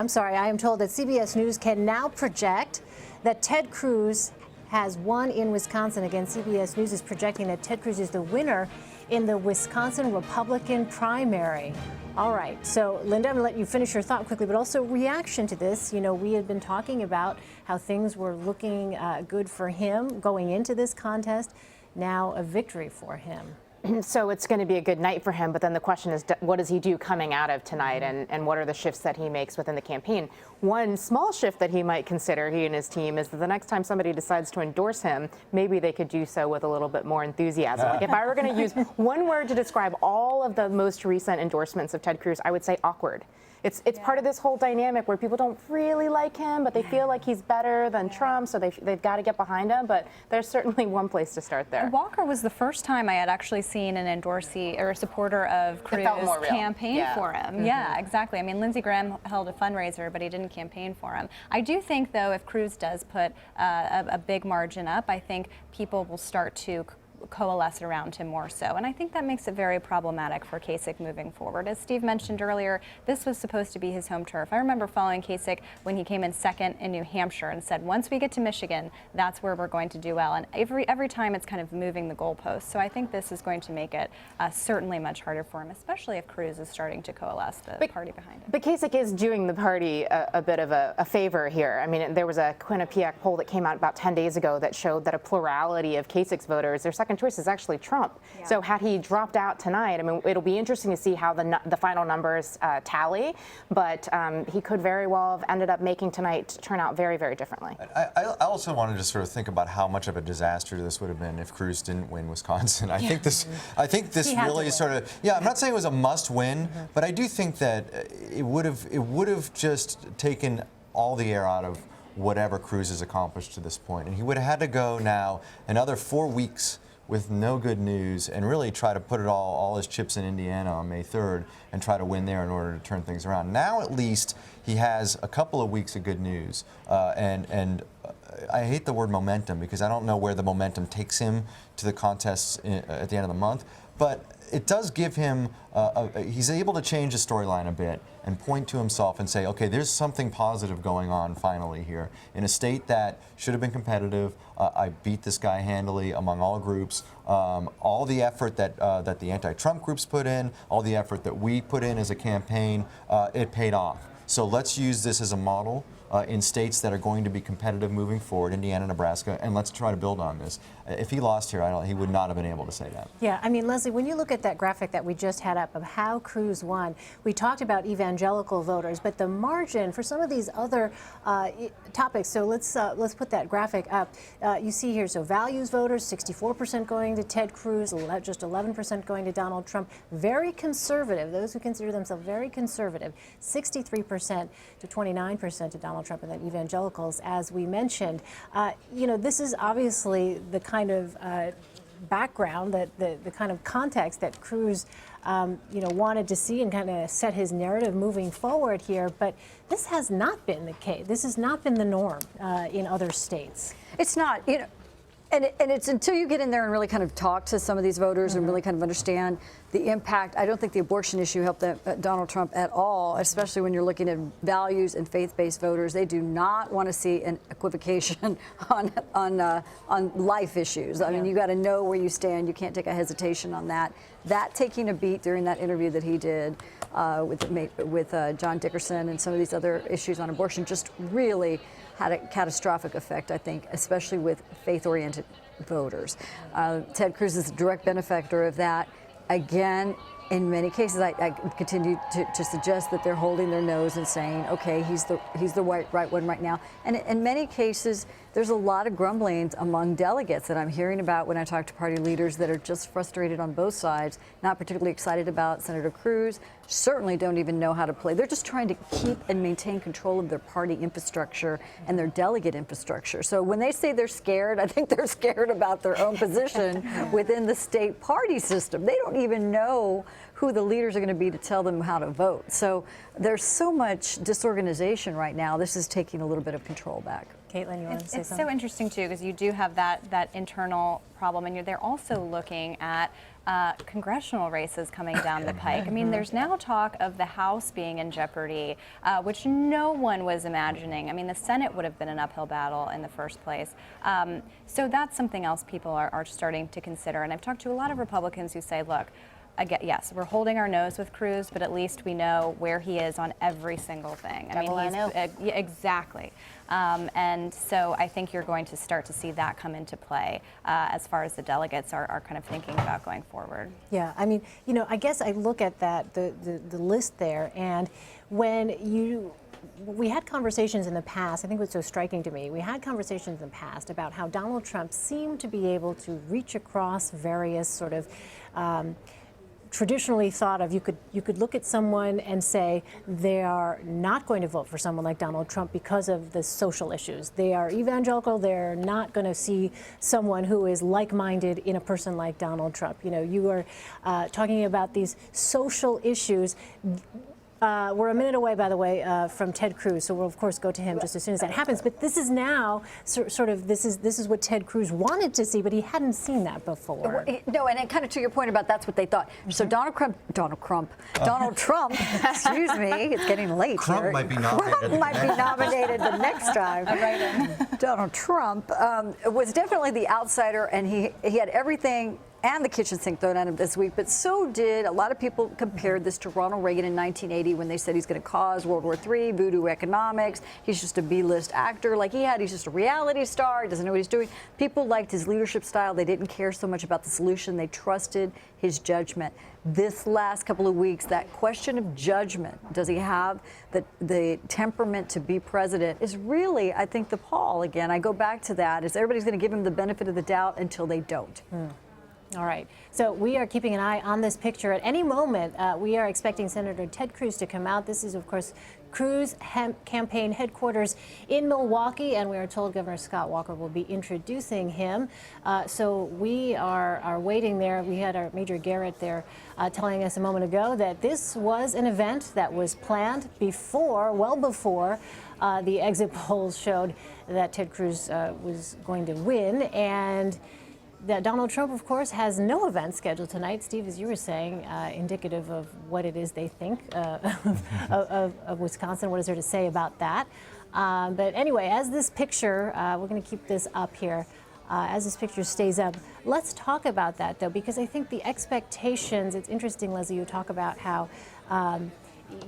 I'm sorry, I am told that CBS News can now project that Ted Cruz has won in Wisconsin. Again, CBS News is projecting that Ted Cruz is the winner in the Wisconsin Republican primary. All right, so Linda, I'm going to let you finish your thought quickly, but also reaction to this. You know, we had been talking about how things were looking good for him going into this contest. Now a victory for him. So it's going to be a good night for him, but then the question is, what does he do coming out of tonight, and what are the shifts that he makes within the campaign? One small shift that he might consider, he and his team, is that the next time somebody decides to endorse him, maybe they could do so with a little bit more enthusiasm. Like if I were going to use one word to describe all of the most recent endorsements of Ted Cruz, I would say awkward. It's part of this whole dynamic where people don't really like him, but they feel like he's better than Trump, so they've got to get behind him. But there's certainly one place to start there. Walker was the first time I had actually seen an endorsee or a supporter of Cruz campaign for him. Yeah, exactly. I mean, Lindsey Graham held a fundraiser, but he didn't campaign for him. I do think, though, if Cruz does put a big margin up, I think people will start to coalesce around him more so. And I think that makes it very problematic for Kasich moving forward. As Steve mentioned earlier, this was supposed to be his home turf. I remember following Kasich when he came in second in New Hampshire and said, once we get to Michigan, that's where we're going to do well. And every time it's kind of moving the goalposts. So I think this is going to make it certainly much harder for him, especially if Cruz is starting to coalesce the party behind him. But Kasich is doing the party a bit of a favor here. I mean, there was a Quinnipiac poll that came out about 10 days ago that showed that a plurality of Kasich's voters, their second choice is actually Trump. Yeah. So had he dropped out tonight, I mean, it'll be interesting to see how the final numbers tally, but he could very well have ended up making tonight turn out very, very differently. I also wanted to sort of think about how much of a disaster this would have been if Cruz didn't win Wisconsin. I think this really sort of, I'm not saying it was a must win, but I do think that it would have just taken all the air out of whatever Cruz has accomplished to this point, and he would have had to go now another 4 weeks with no good news and really try to put all his chips in Indiana on May 3rd and try to win there in order to turn things around. Now at least he has a couple of weeks of good news, and I hate the word momentum because I don't know where the momentum takes him to the contests at the end of the month, but it does give him, he's able to change the storyline a bit and point to himself and say, okay, there's something positive going on finally here. In a state that should have been competitive, I beat this guy handily among all groups. All the effort that the anti-Trump groups put in, all the effort that we put in as a campaign, it paid off. So let's use this as a model in states that are going to be competitive moving forward, Indiana, Nebraska, and let's try to build on this. If he lost here, he would not have been able to say that. Yeah, I mean, Leslie, when you look at that graphic that we just had up of how Cruz won, we talked about evangelical voters, but the margin for some of these other topics, so let's put that graphic up. You see here, so values voters, 64% going to Ted Cruz, just 11% going to Donald Trump. Very conservative, those who consider themselves very conservative, 63% to 29% to Donald Trump, and then evangelicals, as we mentioned. You know, this is obviously the kind of background, that the kind of context that Cruz, you know, wanted to see and kind of set his narrative moving forward here. But this has not been the case. This has not been the norm in other states. It's not, you know. And it's until you get in there and really kind of talk to some of these voters and really kind of understand the impact. I don't think the abortion issue helped Donald Trump at all, especially when you're looking at values and faith-based voters. They do not want to see an equivocation on life issues. I mean, you got to know where you stand. You can't take a hesitation on that. That taking a beat during that interview that he did with John Dickerson and some of these other issues on abortion just really had a catastrophic effect, I think, especially with faith-oriented voters. Ted Cruz is a direct benefactor of that. Again, in many cases, I continue to suggest that they're holding their nose and saying, okay, he's the right one right now. And in many cases, there's a lot of grumblings among delegates that I'm hearing about when I talk to party leaders that are just frustrated on both sides, not particularly excited about Senator Cruz, certainly don't even know how to play. They're just trying to keep and maintain control of their party infrastructure and their delegate infrastructure. So when they say they're scared, I think they're scared about their own position within the state party system. They don't even know who the leaders are going to be to tell them how to vote. So there's so much disorganization right now. This is taking a little bit of control back. Caitlin, you want to say It's something? so interesting too, because you do have that internal problem, and they're also looking at congressional races coming down the pike. I mean, there's now talk of the House being in jeopardy, which no one was imagining. I mean, the Senate would have been an uphill battle in the first place. So that's something else people are starting to consider. And I've talked to a lot of Republicans who say, look, again, yes, we're holding our nose with Cruz, but at least we know where he is on every single thing. Yeah, exactly. And so I think you're going to start to see that come into play as far as the delegates are kind of thinking about going forward. Yeah, I mean, I guess I look at that, the list there, and we had conversations in the past, I think what's so striking to me, we had conversations in the past about how Donald Trump seemed to be able to reach across various sort of traditionally thought of, you could look at someone and say they are not going to vote for someone like Donald Trump because of the social issues. They are evangelical. They're not going to see someone who is like-minded in a person like Donald Trump. You are talking about these social issues. We're a minute away, by the way, from Ted Cruz, so we'll of course go to him just as soon as that happens. But this is now sort of this is what Ted Cruz wanted to see, but he hadn't seen that before. No, and kind of to your point about that's what they thought. So Donald Trump, excuse me, it's getting late. Trump here. might be nominated. Trump might be nominated the next time. Donald Trump was definitely the outsider, and he had everything and the kitchen sink thrown at him this week, but so did a lot of people compared this to Ronald Reagan in 1980 when they said he's going to cause World War III, voodoo economics, he's just a B-list actor like he's just a reality star, he doesn't know what he's doing. People liked his leadership style. They didn't care so much about the solution. They trusted his judgment. This last couple of weeks, that question of judgment, does he have the temperament to be president, is really, I think, the pall. Again, I go back to that, is everybody's going to give him the benefit of the doubt until they don't. All right. So we are keeping an eye on this picture. At any moment, we are expecting Senator Ted Cruz to come out. This is, of course, Cruz campaign headquarters in Milwaukee, and we are told Governor Scott Walker will be introducing him. So we are waiting there. We had our Major Garrett there telling us a moment ago that this was an event that was planned well before the exit polls showed that Ted Cruz was going to win. And that Donald Trump, of course, has no event scheduled tonight. Steve, as you were saying, indicative of what it is they think of Wisconsin. What is there to say about that? But anyway, as this picture, we're going to keep this up here. As this picture stays up, let's talk about that, though, because I think the expectations, it's interesting, Leslie, you talk about how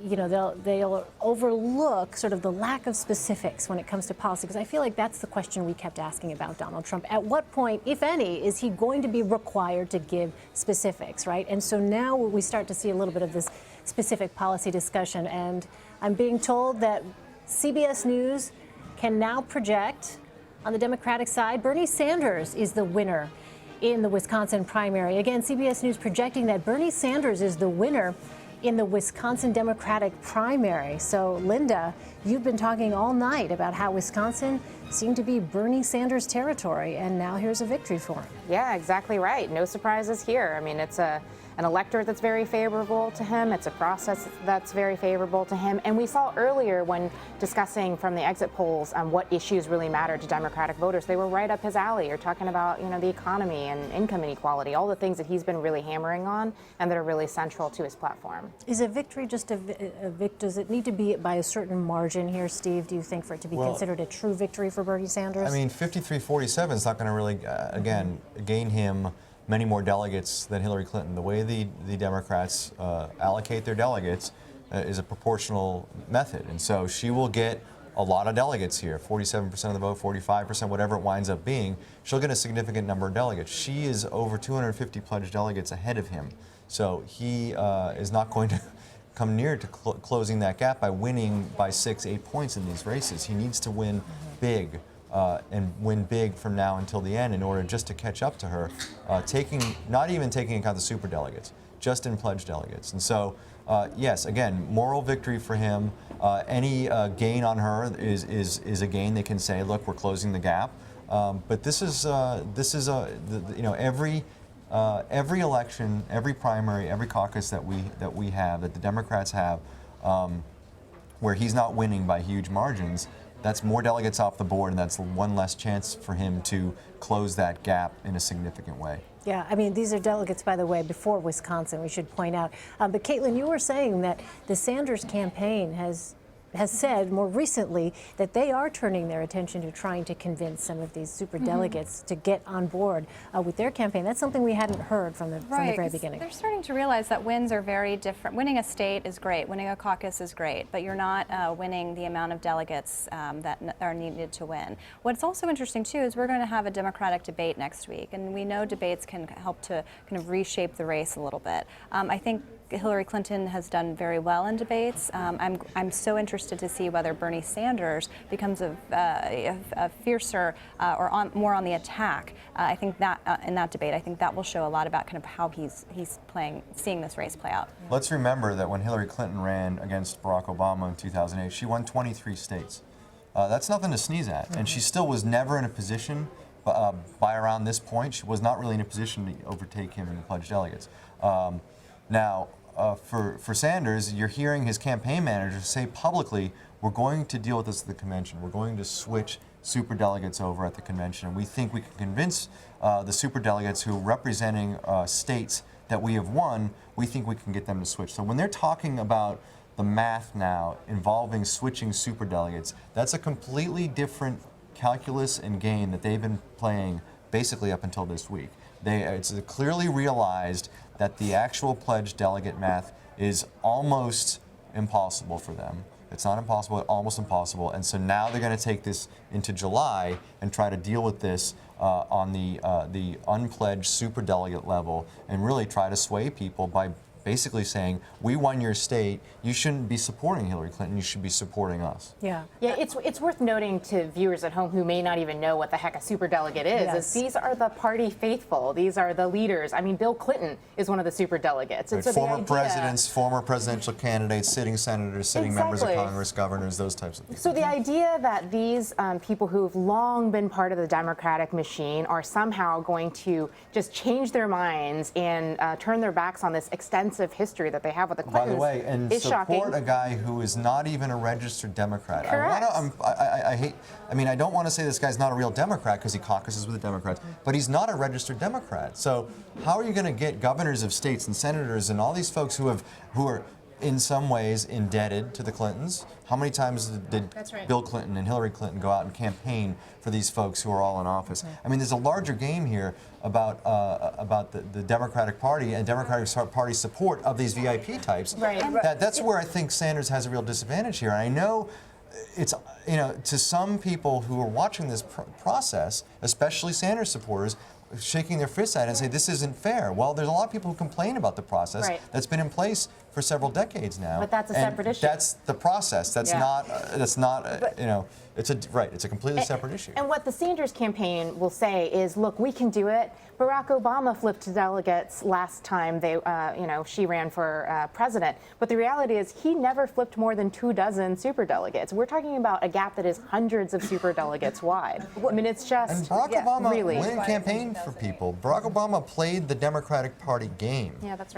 they'll overlook sort of the lack of specifics when it comes to policy, because I feel like that's the question we kept asking about Donald Trump. At what point, if any, is he going to be required to give specifics, right? And so now we start to see a little bit of this specific policy discussion, and I'm being told that CBS News can now project on the Democratic side, Bernie Sanders is the winner in the Wisconsin primary. Again, CBS News projecting that Bernie Sanders is the winner in the Wisconsin Democratic primary. So, Linda, you've been talking all night about how Wisconsin seemed to be Bernie Sanders territory, and now here's a victory for him. Yeah, exactly right. No surprises here. I mean, it's an electorate that's very favorable to him. It's a process that's very favorable to him. And we saw earlier when discussing from the exit polls what issues really matter to Democratic voters, they were right up his alley. You're talking about, the economy and income inequality, all the things that he's been really hammering on and that are really central to his platform. Is a victory just a victory? Does it need to be by a certain margin here, Steve, do you think, for it to be considered a true victory for Bernie Sanders? I mean, 53-47 is not going to really, again, gain him many more delegates than Hillary Clinton. The way the Democrats allocate their delegates is a proportional method. And so she will get a lot of delegates here, 47% of the vote, 45%, whatever it winds up being. She'll get a significant number of delegates. She is over 250 pledged delegates ahead of him. So he is not going to come near to closing that gap by winning by 6-8 points in these races. He needs to win big. And win big from now until the end in order just to catch up to her, not even taking account the super delegates, just in pledged delegates. And so, yes, again, moral victory for him. Any gain on her is a gain. They can say, look, we're closing the gap. But this is every election, every primary, every caucus that the Democrats have, where he's not winning by huge margins. That's more delegates off the board, and that's one less chance for him to close that gap in a significant way. Yeah, I mean, these are delegates, by the way, before Wisconsin, we should point out. But Caitlin, you were saying that the Sanders campaign has said more recently that they are turning their attention to trying to convince some of these superdelegates to get on board with their campaign. That's something we hadn't heard from the very beginning. They're starting to realize that wins are very different. Winning a state is great, winning a caucus is great, but you're not winning the amount of delegates that are needed to win. What's also interesting too is we're going to have a Democratic debate next week, and we know debates can help to kind of reshape the race a little bit. I think Hillary Clinton has done very well in debates. I'm so interested to see whether Bernie Sanders becomes a fiercer or more on the attack. I think that in that debate, I think that will show a lot about kind of how he's seeing this race play out. Let's remember that when Hillary Clinton ran against Barack Obama in 2008, she won 23 states. That's nothing to sneeze at, and she still was never in a position. By around this point, she was not really in a position to overtake him in the pledged delegates. Now. For Sanders, you're hearing his campaign manager say publicly, we're going to deal with this at the convention. We're going to switch superdelegates over at the convention. And we think we can convince the superdelegates who are representing states that we have won, we think we can get them to switch. So when they're talking about the math now involving switching superdelegates, that's a completely different calculus and game that they've been playing basically up until this week. It's clearly realized that the actual pledged delegate math is almost impossible for them. It's not impossible, it's almost impossible. And so now they're going to take this into July and try to deal with this on the unpledged superdelegate level and really try to sway people by basically saying, we won your state, you shouldn't be supporting Hillary Clinton, you should be supporting us. Yeah, it's worth noting to viewers at home who may not even know what the heck a superdelegate is these are the party faithful, these are the leaders. I mean, Bill Clinton is one of the superdelegates. Right. So former presidents, former presidential candidates, sitting senators, sitting members of Congress, governors, those types of things. So the idea that these people who've long been part of the Democratic machine are somehow going to just change their minds and turn their backs on this extensive history that they have with the Clintons. By the way, and support shocking. a guy who is not even a registered Democrat. Correct. I don't want to say this guy's not a real Democrat because he caucuses with the Democrats, but he's not a registered Democrat. So how are you going to get governors of states and senators and all these folks who are in some ways indebted to the Clintons? How many times did Bill Clinton and Hillary Clinton go out and campaign for these folks who are all in office? I mean, there's a larger game here about the Democratic Party and Democratic Party support of these VIP types. That's where I think Sanders has a real disadvantage here. And I know it's, to some people who are watching this process, especially Sanders supporters, shaking their fists at it and say this isn't fair. Well, there's a lot of people who complain about the process that's been in place for several decades now. But that's a separate issue. That's the process. That's not. It's a completely separate issue. And what the Sanders campaign will say is, look, we can do it. Barack Obama flipped delegates last time she ran for president. But the reality is he never flipped more than 24 superdelegates. We're talking about a gap that is hundreds of superdelegates wide. I mean, it's just and Barack Obama really campaigned for people. Barack Obama played the Democratic Party game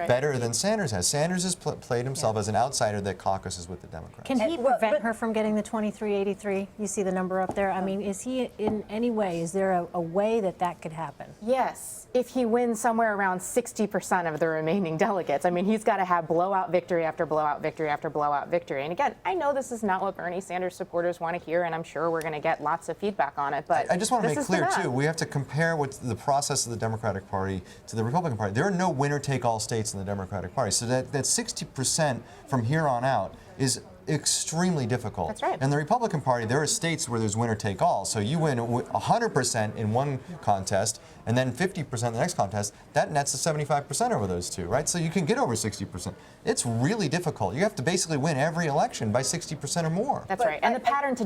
better than Sanders has. Sanders has played himself as an outsider that caucuses with the Democrats. Can he prevent her from getting the 2383? You see the number up there. I mean, is he in any way, is there a way that could happen? Yes, if he wins somewhere around 60% of the remaining delegates. I mean, he's got to have blowout victory after blowout victory after blowout victory. And again, I know this is not what Bernie Sanders supporters want to hear, and I'm sure we're going to get lots of feedback on it. But I just want to make clear, too, we have to compare what the process of the Democratic Party to the Republican Party. There are no winner-take-all states in the Democratic Party. So that 60% from here on out is extremely difficult. That's right. And the Republican Party, there are states where there's winner-take-all. So you win 100% in one contest, and then 50% in the next contest. That nets to 75% over those two, right? So you can get over 60%. It's really difficult. You have to basically win every election by 60% or more. That's right. And the pattern to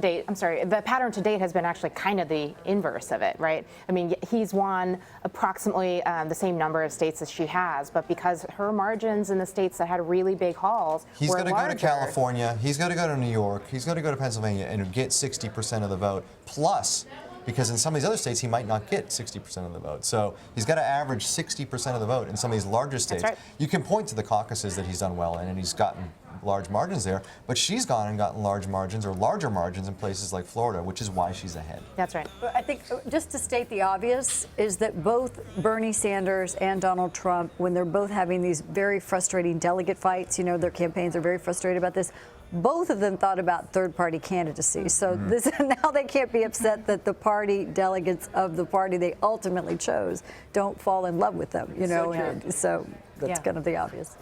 date has been actually kind of the inverse of it, right? I mean, he's won approximately the same number of states as she has, but because her margins in the states that had really big hauls He's were going to go to larger. California. He's going to go to New York. He's going to go to Pennsylvania and get 60% of the vote, plus because in some of these other states, he might not get 60% of the vote. So he's got to average 60% of the vote in some of these larger states. right. You can point to the caucuses that he's done well in, and he's gotten large margins there, but she's gone and gotten large margins or larger margins in places like Florida, which is why she's ahead. That's right. But I think just to state the obvious is that both Bernie Sanders and Donald Trump, when they're both having these very frustrating delegate fights, you know, their campaigns are very frustrated about this. Both of them thought about third-party candidacy. So this now they can't be upset that the party delegates of the party they ultimately chose don't fall in love with them, you know. true. And so that's kind of the obvious.